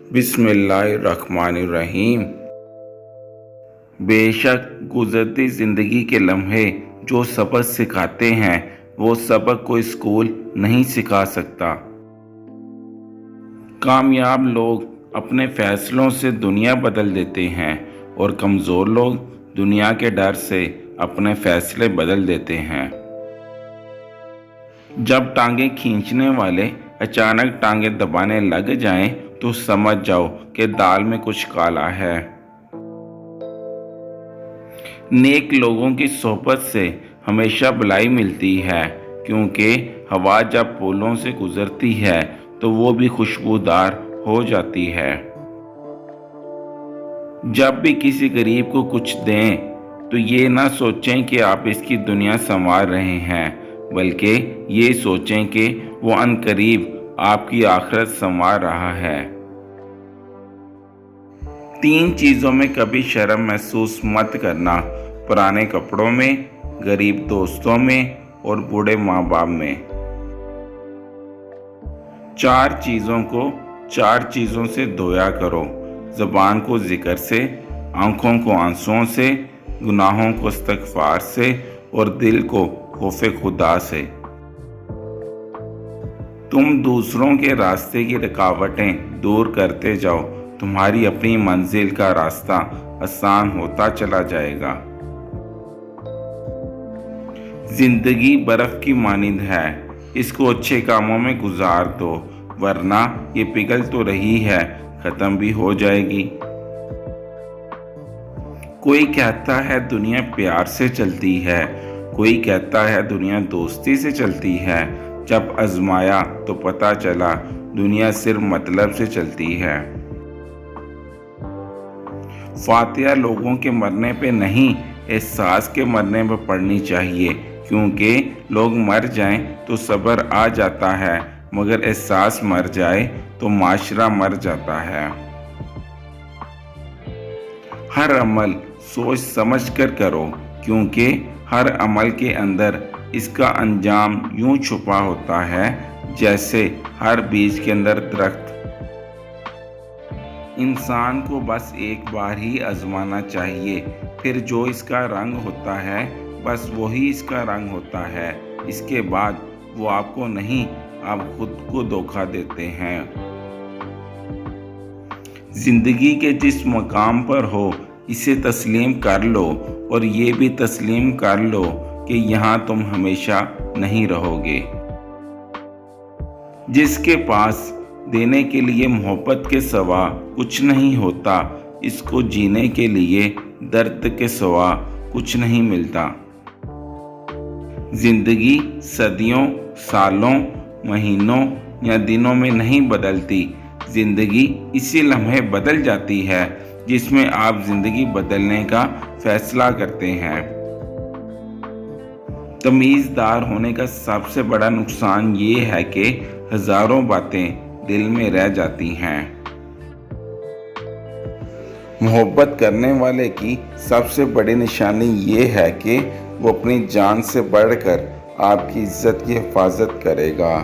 बिस्मिल्लाहिर्रहमानिर्रहीम। बेशक गुजरती ज़िंदगी के लम्हे जो सबक सिखाते हैं वो सबक कोई स्कूल नहीं सिखा सकता। कामयाब लोग अपने फैसलों से दुनिया बदल देते हैं और कमज़ोर लोग दुनिया के डर से अपने फैसले बदल देते हैं। जब टांगे खींचने वाले अचानक टांगे दबाने लग जाएं तो समझ जाओ कि दाल में कुछ काला है। नेक लोगों की सोहबत से हमेशा भलाई मिलती है, क्योंकि हवा जब फूलों से गुजरती है तो वो भी खुशबूदार हो जाती है। जब भी किसी गरीब को कुछ दें तो ये ना सोचें कि आप इसकी दुनिया संवार रहे हैं, बल्कि ये सोचें कि वो अनकरीब आपकी आखिरत संवार रहा है। 3 चीज़ों में कभी शर्म महसूस मत करना: पुराने कपड़ों में, गरीब दोस्तों में और बूढ़े माँ बाप में। 4 चीज़ों को 4 चीज़ों से धोया करो: ज़बान को ज़िक्र से, आँखों को आंसुओं से, गुनाहों को इस्तिग़फ़ार से और दिल को खौफ़े खुदा से। तुम दूसरों के रास्ते की रुकावटें दूर करते जाओ, तुम्हारी अपनी मंजिल का रास्ता आसान होता चला जाएगा। जिंदगी बर्फ की मानिंद है, इसको अच्छे कामों में गुजार दो, वरना ये पिघल तो रही है, खत्म भी हो जाएगी। कोई कहता है दुनिया प्यार से चलती है, कोई कहता है दुनिया दोस्ती से चलती है। जब आजमाया तो पता चला दुनिया सिर्फ मतलब से चलती है। फातिहा लोगों के मरने पे नहीं, एहसास के मरने पे पढ़नी चाहिए, क्योंकि लोग मर जाएं तो सब्र आ जाता है, मगर एहसास मर जाए तो माशरा मर जाता है। हर अमल सोच समझ कर करो, क्योंकि हर अमल के अंदर इसका अंजाम यूं छुपा होता है जैसे हर बीज के अंदर दरख्त। इंसान को बस एक बार ही आजमाना चाहिए, फिर जो इसका रंग होता है बस वही इसका रंग होता है। इसके बाद वो आपको नहीं, आप खुद को धोखा देते हैं। जिंदगी के जिस मकाम पर हो इसे तस्लीम कर लो, और ये भी तस्लीम कर लो कि यहाँ तुम हमेशा नहीं रहोगे। जिसके पास देने के लिए मोहब्बत के सिवा कुछ नहीं होता, इसको जीने के लिए दर्द के सिवा कुछ नहीं मिलता। जिंदगी सदियों, सालों, महीनों या दिनों में नहीं बदलती, जिंदगी इसी लम्हे बदल जाती है जिसमें आप जिंदगी बदलने का फैसला करते हैं। तमीज़दार होने का सबसे बड़ा नुकसान ये है कि हजारों बातें दिल में रह जाती हैं। मोहब्बत करने वाले की सबसे बड़ी निशानी ये है कि वो अपनी जान से बढ़कर आपकी इज्जत की हिफाजत करेगा।